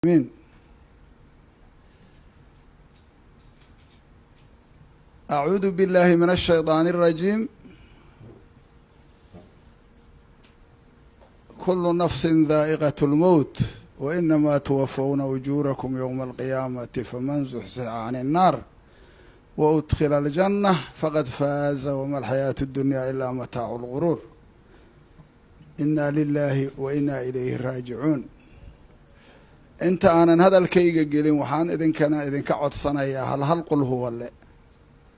آمين. أعوذ بالله من الشيطان الرجيم. كل نفس ذائقة الموت وإنما توفون أجوركم يوم القيامة فمن زحزح عن النار وأدخل الجنة فقد فاز وما الحياة الدنيا إلا متاع الغرور. إنا لله وإنا إليه راجعون. أنت أنا هذا الكيج جلين وحان إذن كان إذن كعد صنايا هل قل هو اللي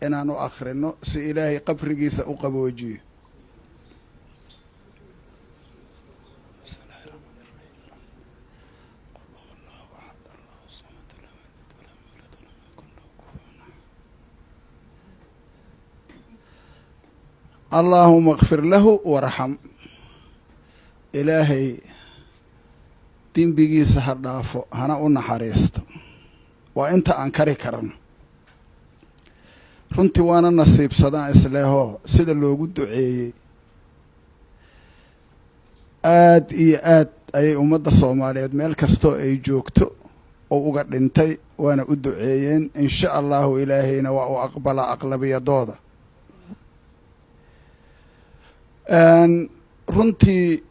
إن أنا آخرنه سإلهي قبر جيس أقب وجيه. اللهم اغفر له وارحم. إلهي دين بيجي سهر دافو هنا قلنا حريست وأنت أنكري كرن runtii waana nasiibsadaan isleeho sida loogu duceeyey aad iyo aad ayay ummadda Soomaaliyeed meel kasto ay joogto oo uga dhintay waana u duceeyeen insha Allah ilaahayna waa u aqbala aqlabiyadooda runtii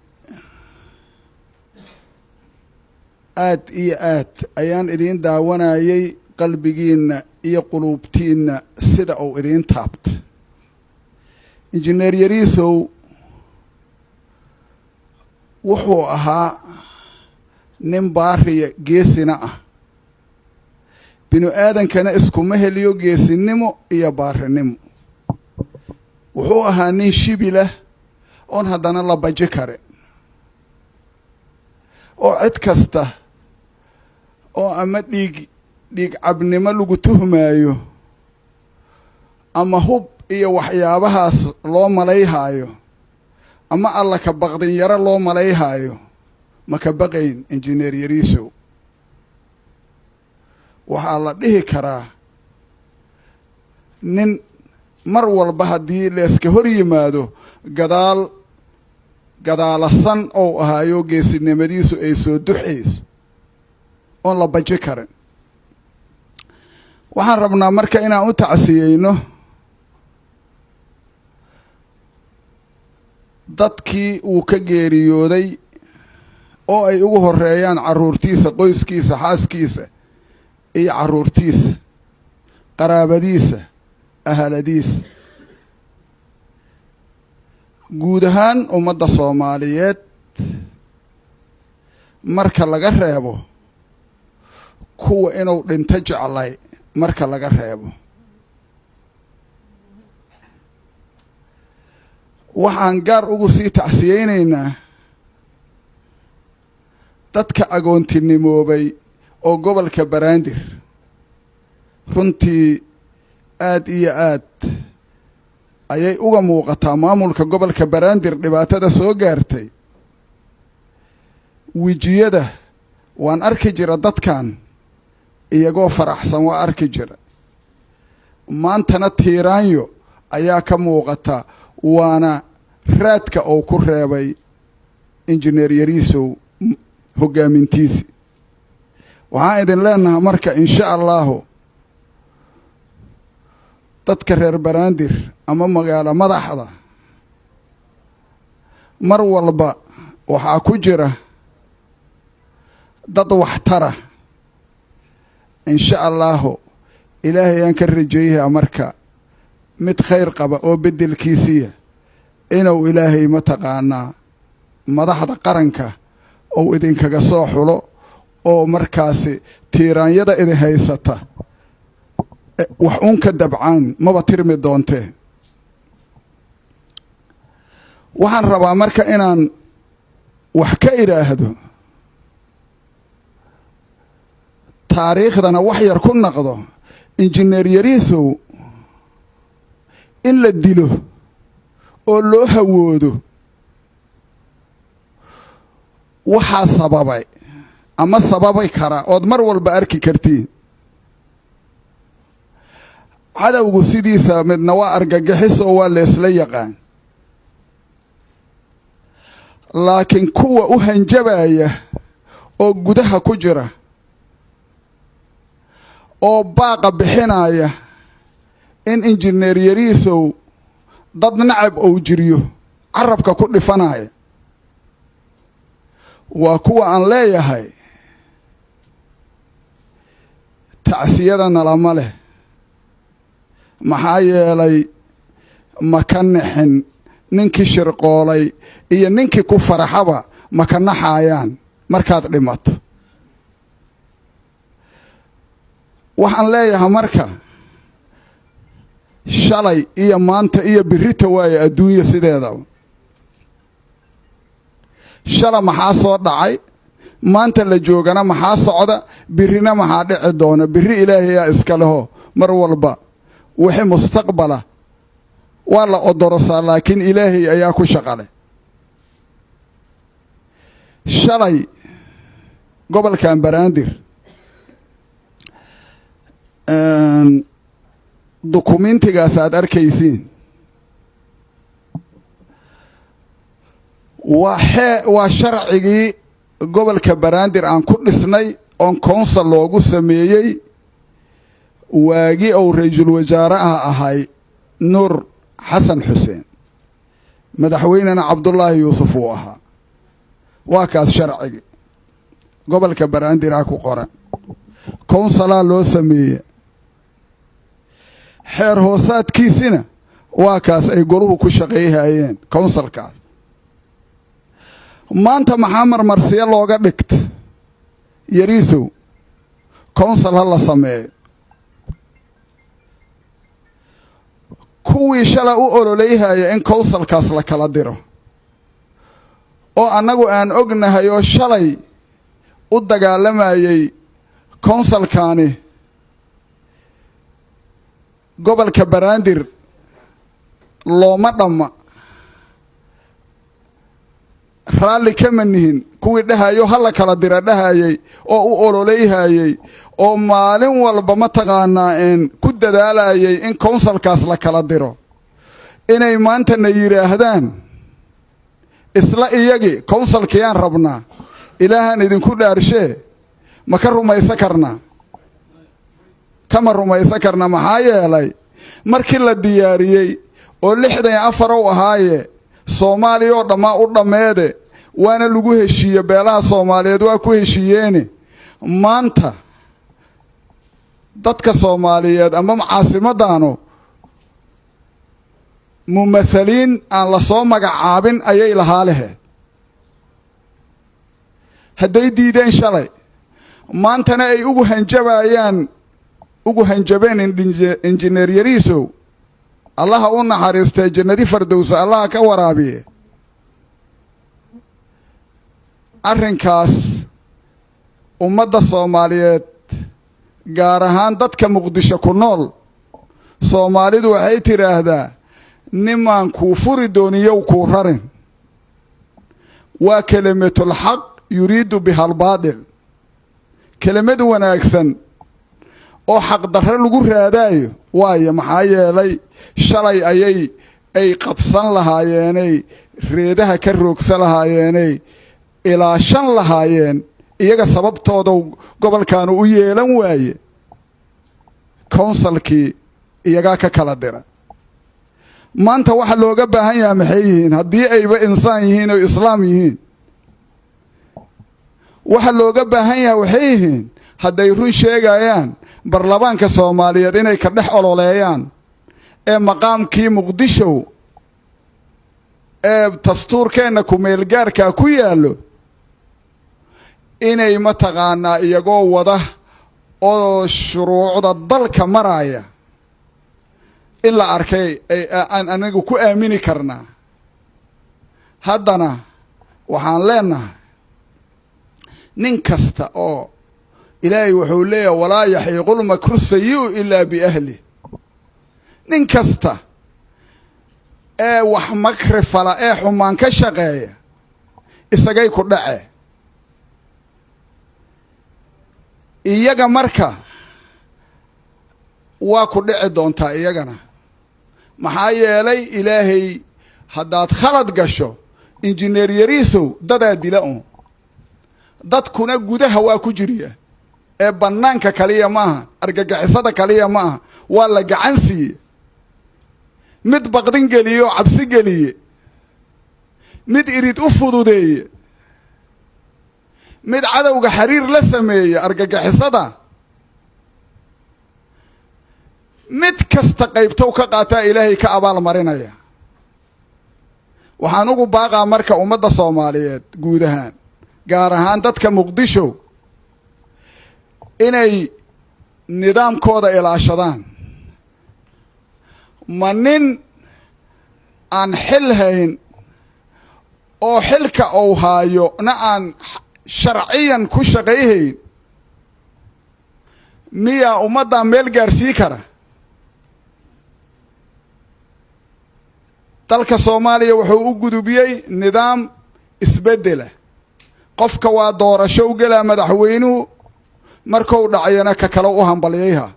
aad iyo aad ayaan idin daawanayay qalbigiina iyo qulubtiina sida uu idin taabta injineer Yariisow wuxuu ahaa nin baariya geesina ah binu aadankana isku maheliyo geesinimo iyo baarinimo wuxuu ahaa nin shibila on haddana la baji kare oo cid kasta oo ama dhiig cabnimo lagu tuhmaayo ama hub iyo waxyaabahaas loo malayhaayo ama alla ka baqdin yara loo malayhaayo ma ka baqayn injineer Yariisow waxaa la dhihi karaa nin mar walba haddii leeska hor yimaado gadaalasan oo ahaayo geesinimadiisu ay soo duxayso oon la baji karin waxaan rabnaa marka inaan u tacsiyeyno dadkii uu ka geeriyooday oo ay ugu horeeyaan caruurtiisa qoyskiisa xaaskiisa iyo caruurtiisa qaraabadiisa ahaladiisa guud ahaan ummadda Soomaaliyeed marka laga reebo kuwa inuu dhinto jeclay marka laga reebo waxaan gaar ugu sii tacsiyeynaynaa dadka agoontinimoobay oo gobolka Banaadir runtii aad iyo aad ayay uga muuqataa maamulka gobolka Banaadir dhibaatada soo gaartay wijiyada waan arki jira dadkan iyagoo faraxsan waa arki jira maantana tiiraanyo ayaa ka muuqata waana raadka oo ku reebay injineer Yariisow hogaamintiisa waxaan idin leenahay marka insha Allah dadka reer Banaadir ama magaalo madaxda mar walba waxaa ku jira dad waxtara insha Allah ilaahay aan ka rajeeyaa marka mid khayr qaba oo bedelkiisiya inuu ilaahay mataqaanaa madaxda qaranka oo idin kaga soo xulo oo markaasi tiiraanyada idin haysata wax uun ka dabcaan maba tirmi doonte waxaan rabaa marka inaan wax ka iraahdo taariikhdana wax yar ku naqdo injineer Yariisow in la dilo oo loo hawoodo waxaa sababay ama sababay kara ood mar walba arki kartiin cadawgu sidiisa midna waa argagaxis oo waa leesla yaqaan laakiin kuwa u hanjabaya oo gudaha ku jira oo baaqa bixinaya in injineer yariisow dad nacab oo jiriyo carabka ku dhifanaya waa kuwa aan leeyahay tacsiyadana lama leh maxaa yeelay ma ka nixin ninkii shirqoolay iyo ninkii ku faraxaba ma ka naxayaan markaad dhimato waxaan leeyahay marka shalay iyo maanta iyo birita waaye adduunya sideedaba shala maxaa soo dhacay maanta la joogana maxaa socda birina maxaa dhici doona biri ilaahay yaa iska leho mar walba wixii mustaqbala waa la odorosaa laakiin ilaahay ayaa ku shaqale shalay gobolkan Banaadir dokumentigaas aad arkaysiin waa sharcigii gobolka Banaadir aan ku dhisnay oon council loogu sameeyey waagii oo ra'iisul wasaaraha ahay Nuur Xasan Xuseen madaxweynena Cabdullaahi Yuusuf uu ahaa waa kaas sharcigi gobolka Banaadir ku qoran council loo sameeyey xeer hoosaadkiisina waa kaas ay goluhu ku shaqeeyayeen councilkaas maanta maxaa marmarsiyo looga dhigta yariisow council la sameeyo kuwii shala u ololeeyay in councilkaas la kala diro oo anagu aan ognahay oo shalay u dagaalamayay councilkaani gobolka Banaadir looma dhamma raalli kama nihin kuwii dhahayo hala kala dira dhahayay oo u ololeeyay oo maalin walba ma taqaanaa in ku dadaalayay in councilkaas la kala diro inay maanta na yiraahdaan isla iyagi councilkiyaan rabnaa ilaahan idinku dhaarshe ma ka rumaysan karnaa kama rumaysan karna maxaa yeelay markii la diyaariyay oo 64 u ahaaye Soomaaliya oo dhamaa u dhameede waana lagu heshiiyo beelaha Soomaaliyeed waa ku heshiiyeen maanta dadka Soomaaliyeed ama caasimadaano mumathaliin aan la soo magacaabin ayay lahaalehed hadday diideen shalay maantana ay ugu hanjabeen injineer yariisow allaha u naxariistay jannadi fardowsa allaha ka waraabiye arrinkaas ummadda Soomaaliyeed gaar ahaan dadka Muqdisho ku nool Soomaalidu waxay tiraahdaa nimaan ku furi dooniyo ku rarin waa kalimatul xaq yuriidu bihal baadil kelimadu wanaagsan oo xaq darro lagu raadayo waayo maxaa yeelay shalay ay qabsan lahaayeenay reedaha ka roogsan lahaayeenay ilaa shan lahaayeen iyaga sababtooda gobolkan u yeelan waaye councilkii iyaga ka kala dira maanta waxa looga baahan yahay maxay yihiin haddii ayba insaan yihiin oo islaam yihiin waxa looga baahan yahay waxay yihiin hadday run sheegayaan barlamaanka Soomaaliyeed inay ka dhex ololeeyaan ee maqaamkii Muqdisho ee dastuurkeena ku meel gaarka ku yaalo inay ma taqaanaa iyagoo wada oo shuruucda dalka maraya in la arkay aan anagu ku aamini karnaa haddana waxaan leenahay nin kasta oo ilaahay wuxuu leeyahay walaa yahiqul makru sayyi'u illa bi ahli nin kasta ee wax makri fala ee xumaan ka shaqeeya isagay ku dhacay iyaga marka waa ku dhici doontaa iyagana maxaa yeelay ilaahay haddaad khalad gasho injineer yariisow dadaa dila dadkuna gudaha waa ku jiriya ee bannaanka kaliya maaha argagixisada kaliya maaha waa la gacan siiye mid baqdin geliye oo cabsi geliye mid irid u fududeeye mid cadowga xiriir la sameeye argagixisada mid kasta qaybtow ka qaataa ilaahay ka abaal marinaya waxaan ugu baaqaa marka ummadda Soomaaliyeed guud ahaan gaar ahaan dadka Muqdisho inay nidaamkooda ilaashadaan ma nin aan xil hayn oo xilka uu haayo na aan sharciyan ku shaqayhayn miya ummadda meel gaarsii kara dalka Soomaaliya wuxuu u gudubiyay nidaam isbedela qofka waa doorasho u galaa madaxweynuhu markuu dhacayna ka kale u hambaliyayha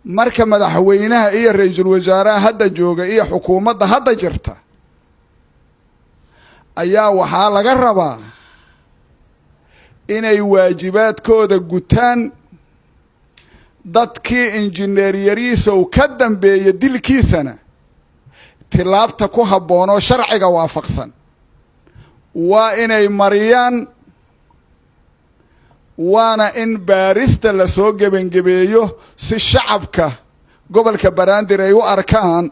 marka madaxweynaha iyo ra'iisul wasaaraha hadda jooga iyo xukuumadda hadda jirta ayaa waxaa laga rabaa inay waajibaadkooda gutaan dadkii injineeriyadiisa uu ka dambeeyay dilkiisana tilaabta ku habboon oo sharciga waafaqsan waa inay mariyaan waana in baarista la soo gebangebeeyo si shacabka gobolka Banaadir ay u arkaan